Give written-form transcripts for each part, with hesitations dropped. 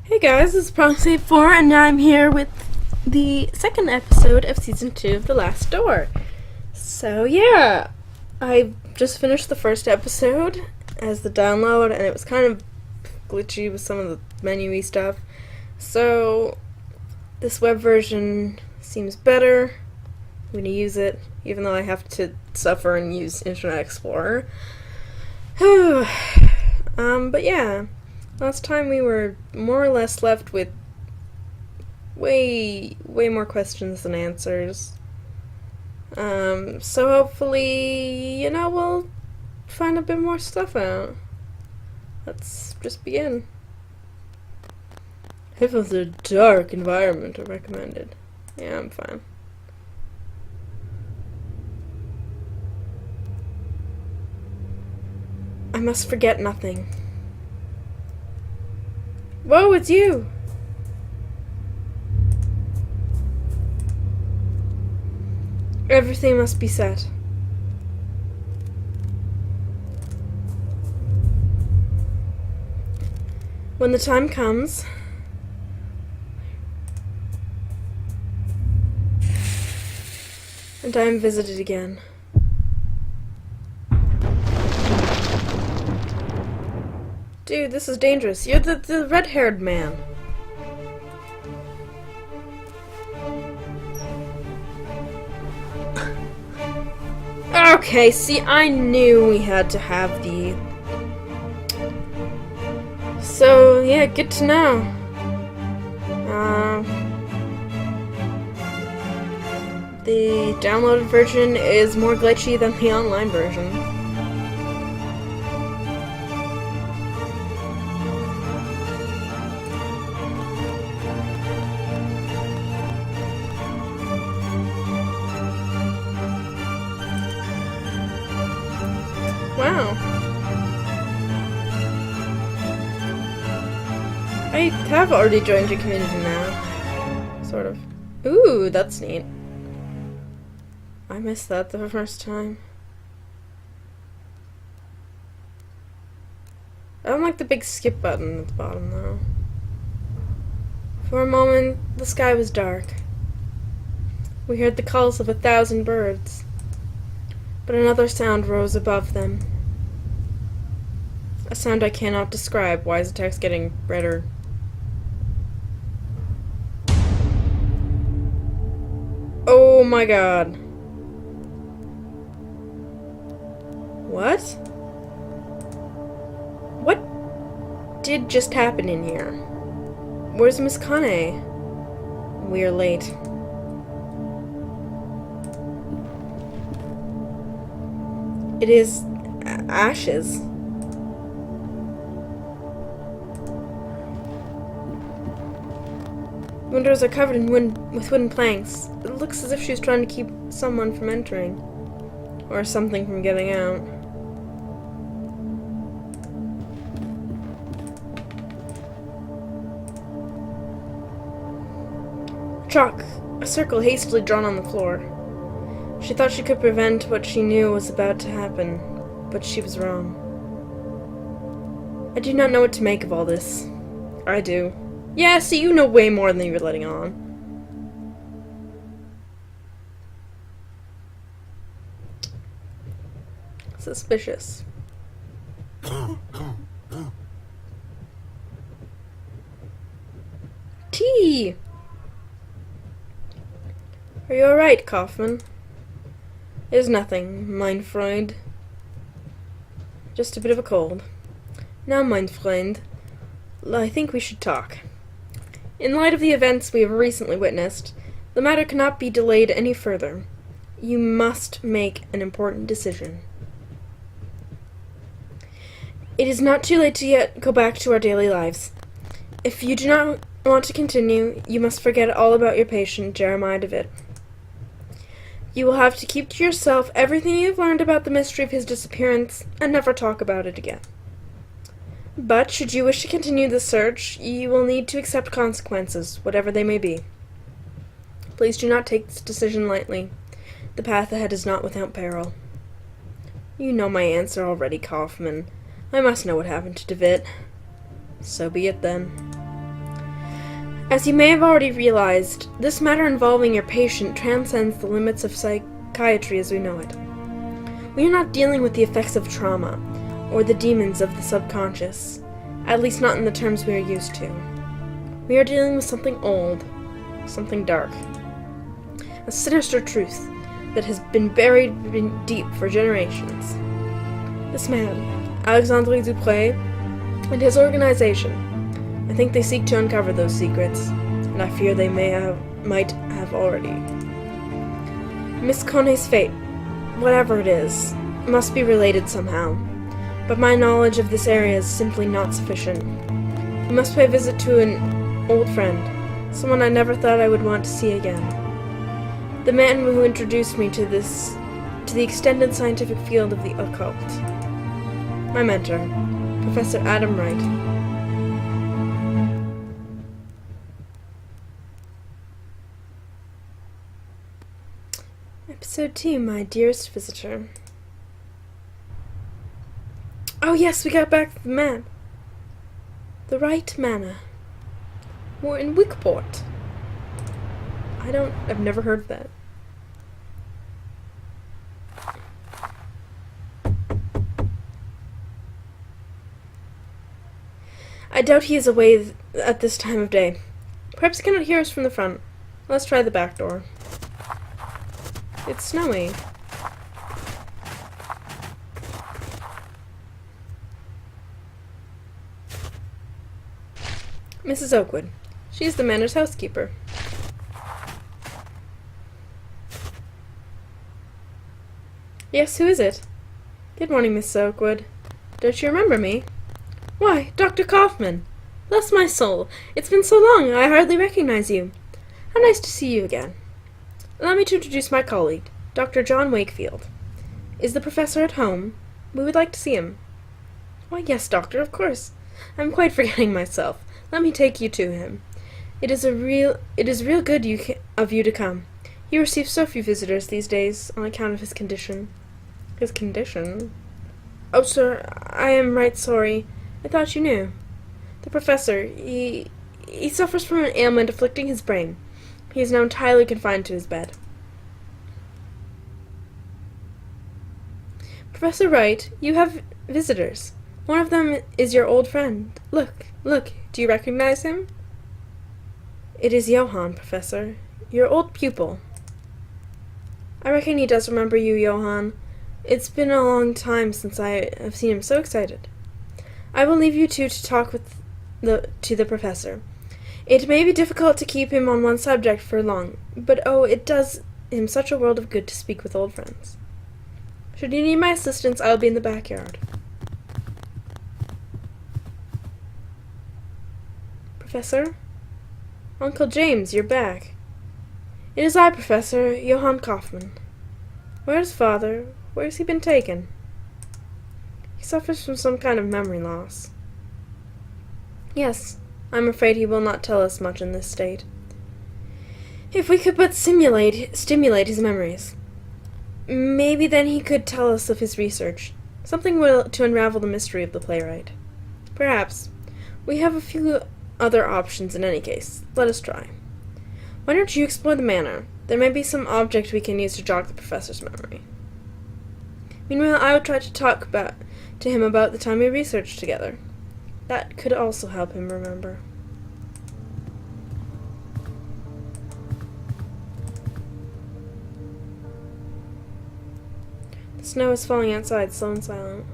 Hey guys, this is Promise 4, and I'm here with the second episode of Season 2 of The Last Door. So yeah, I just finished the first episode as the download, and it was kind of glitchy with some of the menu-y stuff. So this web version seems better. I'm going to use it, even though I have to suffer and use Internet Explorer. But yeah. Last time we were more or less left with way more questions than answers. So hopefully, we'll find a bit more stuff out. Let's just begin. If it was a dark environment, I recommended. Yeah, I'm fine. I must forget nothing. Whoa, it's you! Everything must be set. When the time comes, and I am visited again. Dude, this is dangerous. You're the red-haired man. Okay, see, I knew we had to have the... So, yeah, good to know. The downloaded version is more glitchy than the online version. Wow. I have already joined your community now. Sort of. Ooh, that's neat. I missed that the first time. I don't like the big skip button at the bottom, though. For a moment, the sky was dark. We heard the calls of 1,000 birds. But another sound rose above them. A sound I cannot describe. Why is the text getting redder? Oh my god. What? What did just happen in here? Where's Miss Kane? We're late. It is ashes. Windows are covered in with wooden planks. It looks as if she's trying to keep someone from entering. Or something from getting out. Chalk. A circle hastily drawn on the floor. She thought she could prevent what she knew was about to happen, but she was wrong. I do not know what to make of all this. I do. Yeah, see, you know way more than you're letting on. Suspicious. Tea! Are you alright, Kaufman? It is nothing, mein Freund. Just a bit of a cold. Now, mein Freund, I think we should talk. In light of the events we have recently witnessed, the matter cannot be delayed any further. You must make an important decision. It is not too late to yet go back to our daily lives. If you do not want to continue, you must forget all about your patient, Jeremiah DeWitt. You will have to keep to yourself everything you have learned about the mystery of his disappearance, and never talk about it again. But, should you wish to continue the search, you will need to accept consequences, whatever they may be. Please do not take this decision lightly. The path ahead is not without peril. You know my answer already, Kaufman. I must know what happened to DeWitt. So be it then. As you may have already realized, this matter involving your patient transcends the limits of psychiatry as we know it. We are not dealing with the effects of trauma, or the demons of the subconscious, at least not in the terms we are used to. We are dealing with something old, something dark, a sinister truth that has been buried deep for generations. This man, Alexandre Dupré, and his organization, I think they seek to uncover those secrets, and I fear they might have already. Miss Coney's fate, whatever it is, must be related somehow, but my knowledge of this area is simply not sufficient. We must pay a visit to an old friend, someone I never thought I would want to see again. The man who introduced me to the extended scientific field of the occult. My mentor, Professor Adam Wright. Episode 2, My Dearest Visitor. Oh yes, we got back the man. The Wright Manor. We're in Wickport. I've never heard of that. I doubt he is away at this time of day. Perhaps he cannot hear us from the front. Let's try the back door. It's snowy. Mrs. Oakwood. She is the manor's housekeeper. Yes, who is it? Good morning, Miss Oakwood. Don't you remember me? Why, Dr. Kaufman! Bless my soul! It's been so long, I hardly recognize you. How nice to see you again. Allow me to introduce my colleague, Dr. John Wakefield. Is the professor at home? We would like to see him. Why, yes, doctor, of course. I'm quite forgetting myself. Let me take you to him. It is real good of you to come. He receives so few visitors these days on account of his condition. His condition? Oh, sir, I am right sorry. I thought you knew. The professor, he suffers from an ailment afflicting his brain. He is now entirely confined to his bed. Professor Wright, you have visitors. One of them is your old friend. Look, do you recognize him? It is Johann, Professor, your old pupil. I reckon he does remember you, Johann. It's been a long time since I have seen him so excited. I will leave you two to talk to the professor. It may be difficult to keep him on one subject for long, but oh, it does him such a world of good to speak with old friends. Should you need my assistance, I will be in the backyard. Professor? Uncle James, you're back. It is I, Professor, Johann Kaufman. Where's father? Where's he been taken? He suffers from some kind of memory loss. Yes, I'm afraid he will not tell us much in this state. If we could but stimulate his memories. Maybe then he could tell us of his research. Something to unravel the mystery of the playwright. Perhaps. We have a few other options in any case. Let us try. Why don't you explore the manor? There may be some object we can use to jog the professor's memory. Meanwhile, I will try to talk to him about the time we researched together. That could also help him remember. The snow is falling outside, slow and silent.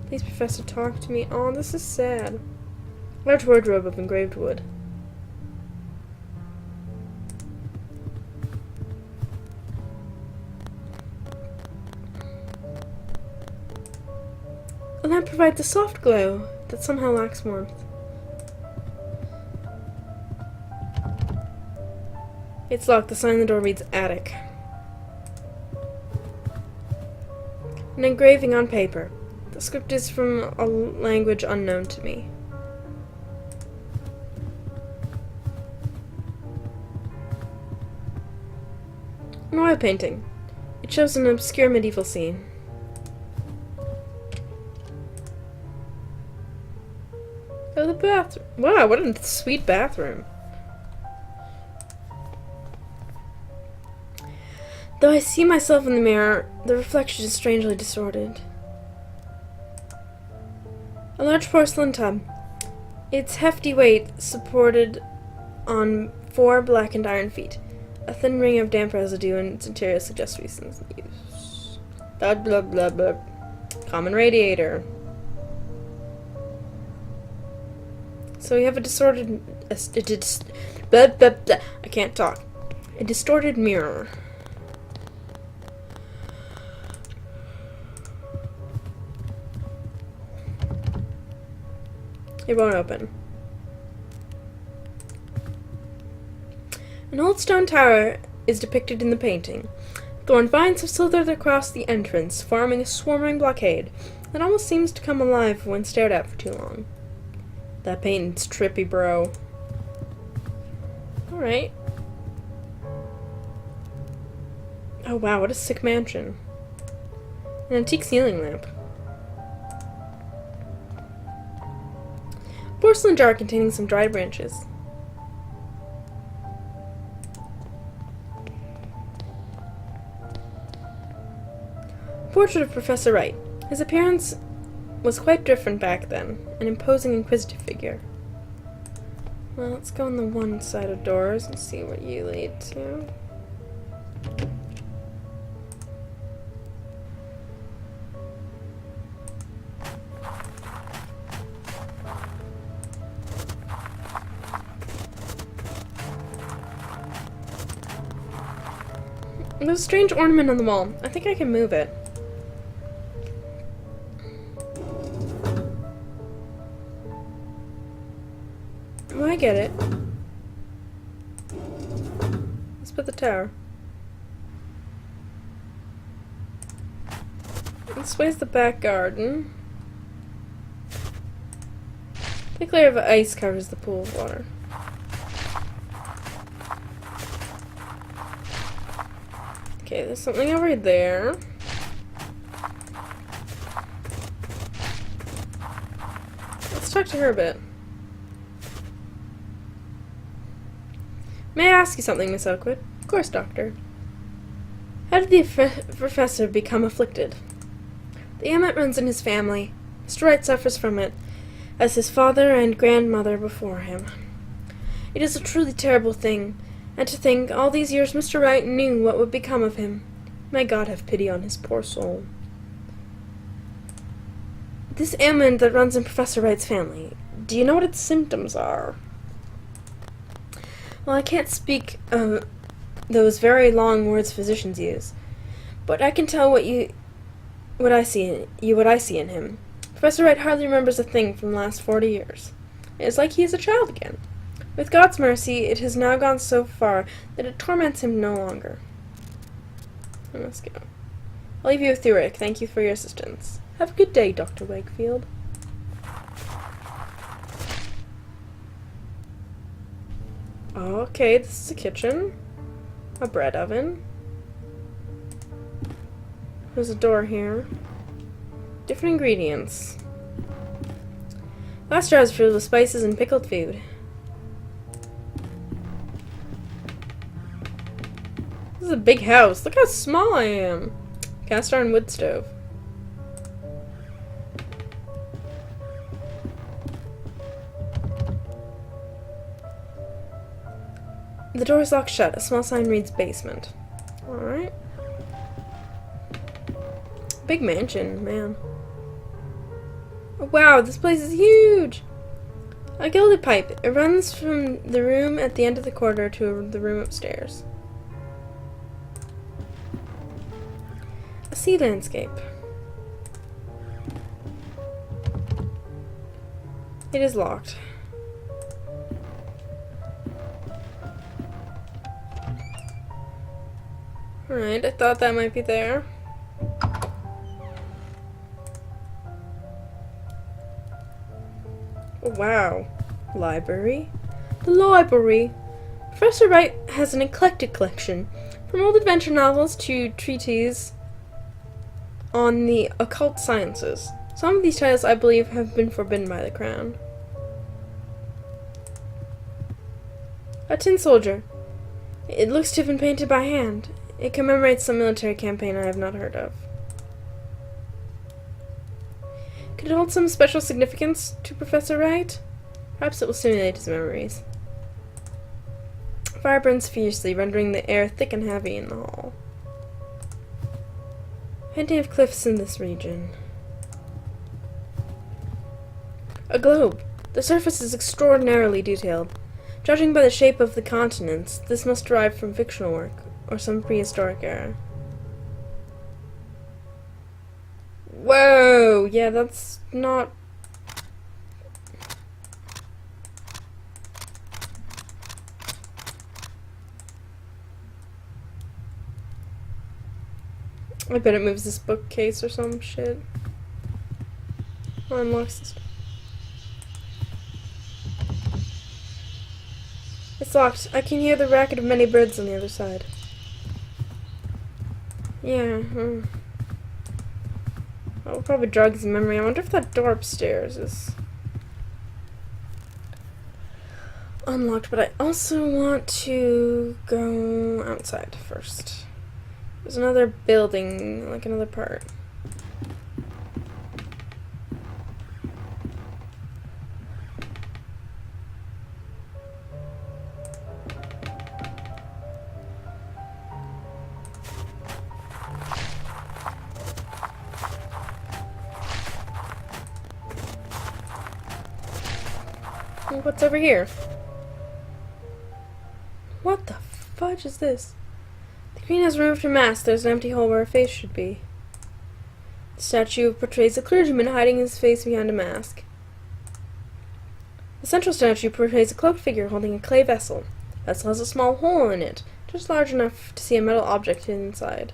Please, Professor, talk to me. Oh, this is sad. Large wardrobe of engraved wood. A lamp provides a soft glow that somehow lacks warmth. It's locked. The sign on the door reads attic. An engraving on paper. The script is from a language unknown to me. An oil painting. It shows an obscure medieval scene. Oh, the bathroom. Wow, what a sweet bathroom. Though I see myself in the mirror, the reflection is strangely distorted. A large porcelain tub. Its hefty weight supported on 4 blackened iron feet. A thin ring of damp residue in its interior suggests recent use. Blah blah blah blah. Common radiator. So we have a distorted... blah blah blah. I can't talk. A distorted mirror. It won't open. An old stone tower is depicted in the painting. Thorn vines have slithered across the entrance, forming a swarming blockade that almost seems to come alive when stared at for too long. That paint's trippy, bro. Alright. Oh wow, what a sick mansion. An antique ceiling lamp. Porcelain jar containing some dried branches. Portrait of Professor Wright. His appearance was quite different back then, an imposing inquisitive figure. Well, let's go on the one side of doors and see what you lead to. There's a strange ornament on the wall. I think I can move it. Oh, I get it. Let's put the tower. This way's the back garden. Thick layer of ice covers the pool of water. Okay, there's something over there. Let's talk to her a bit. May I ask you something, Miss Oakwood? Of course, Doctor. How did the professor become afflicted? The ailment runs in his family. Mr. Wright suffers from it, as his father and grandmother before him. It is a truly terrible thing, and to think all these years Mr. Wright knew what would become of him. May God have pity on his poor soul. This ailment that runs in Professor Wright's family, do you know what its symptoms are? Well, I can't speak of those very long words physicians use, but I can tell what I see in him. Professor Wright hardly remembers a thing from the last 40 years. It is like he is a child again. With God's mercy, it has now gone so far that it torments him no longer. I must go. I'll leave you with Thurick. Thank you for your assistance. Have a good day, Dr. Wakefield. Okay, this is a kitchen. A bread oven. There's a door here. Different ingredients. Last jar is filled with spices and pickled food. This is a big house. Look how small I am. Cast iron wood stove. The door is locked shut. A small sign reads basement. Alright. Big mansion, man. Oh, wow, this place is huge! A gilded pipe. It runs from the room at the end of the corridor to the room upstairs. A sea landscape. It is locked. Alright, I thought that might be there. Oh, wow. Library? The library! Professor Wright has an eclectic collection, from old adventure novels to treatises on the occult sciences. Some of these titles, I believe, have been forbidden by the Crown. A tin soldier. It looks to have been painted by hand. It commemorates some military campaign I have not heard of. Could it hold some special significance to Professor Wright? Perhaps it will stimulate his memories. Fire burns fiercely, rendering the air thick and heavy in the hall. Painting of cliffs in this region. A globe. The surface is extraordinarily detailed. Judging by the shape of the continents, this must derive from fictional work, or some prehistoric era. Whoa! Yeah, that's not... I bet it moves this bookcase or some shit. Or unlocks this. It's locked. I can hear the racket of many birds on the other side. Yeah, Oh, probably drugs in memory. I wonder if that door upstairs is unlocked, but I also want to go outside first. There's another building, like another part. What's over here? What the fudge is this? The queen has removed her mask. There's an empty hole where her face should be. The statue portrays a clergyman hiding his face behind a mask. The central statue portrays a cloaked figure holding a clay vessel. The vessel has a small hole in it, just large enough to see a metal object hidden inside.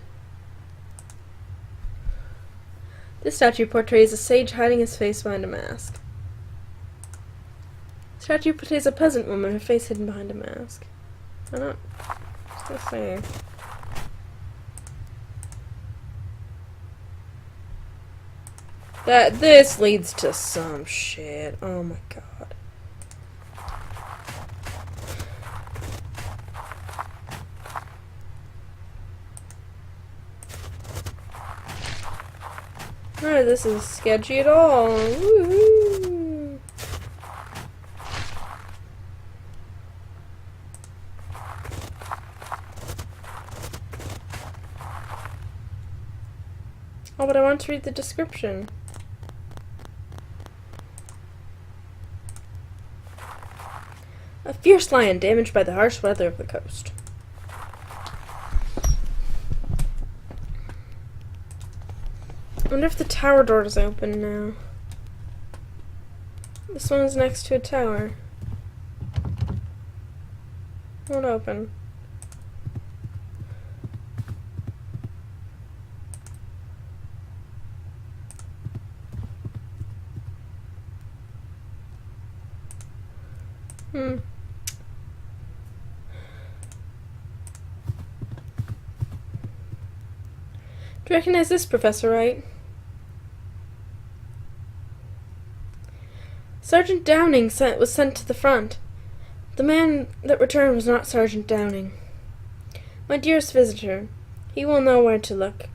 This statue portrays a sage hiding his face behind a mask. The statue portrays a peasant woman, her face hidden behind a mask. I'm not... What's this saying? This leads to some shit. Oh my god. None of this is sketchy at all. Woohoo! Oh, but I want to read the description. A fierce lion damaged by the harsh weather of the coast. I wonder if the tower door is open now. This one is next to a tower. Won't open. Do you recognize this, Professor Wright? Sergeant Downing was sent to the front. The man that returned was not Sergeant Downing. My dearest visitor. He will know where to look.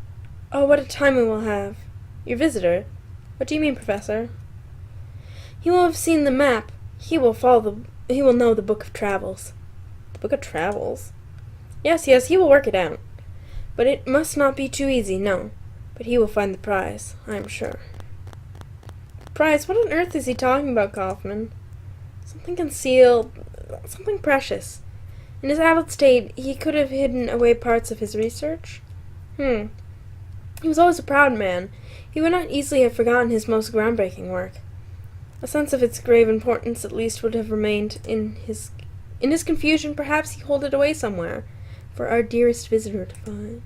Oh, what a time we will have. Your visitor? What do you mean, Professor? He will have seen the map. He will know the book of travels. The book of travels? Yes, he will work it out. But it must not be too easy, no. But he will find the prize, I am sure. Prize? What on earth is he talking about, Kaufman? Something concealed, something precious. In his adult state, he could have hidden away parts of his research. He was always a proud man. He would not easily have forgotten his most groundbreaking work. A sense of its grave importance at least would have remained in his confusion. Perhaps he hid it away somewhere for our dearest visitor to find.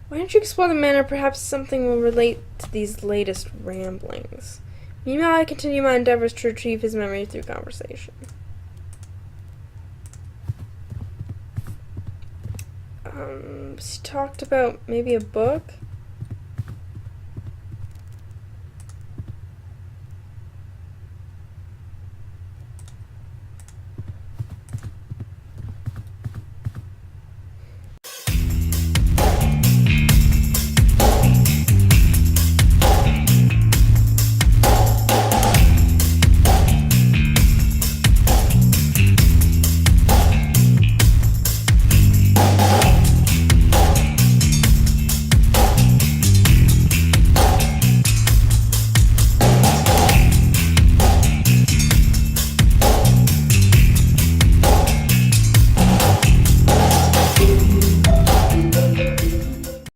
Why don't you explore the manor? Perhaps something will relate to these latest ramblings. Meanwhile, I continue my endeavors to retrieve his memory through conversation. He talked about maybe a book?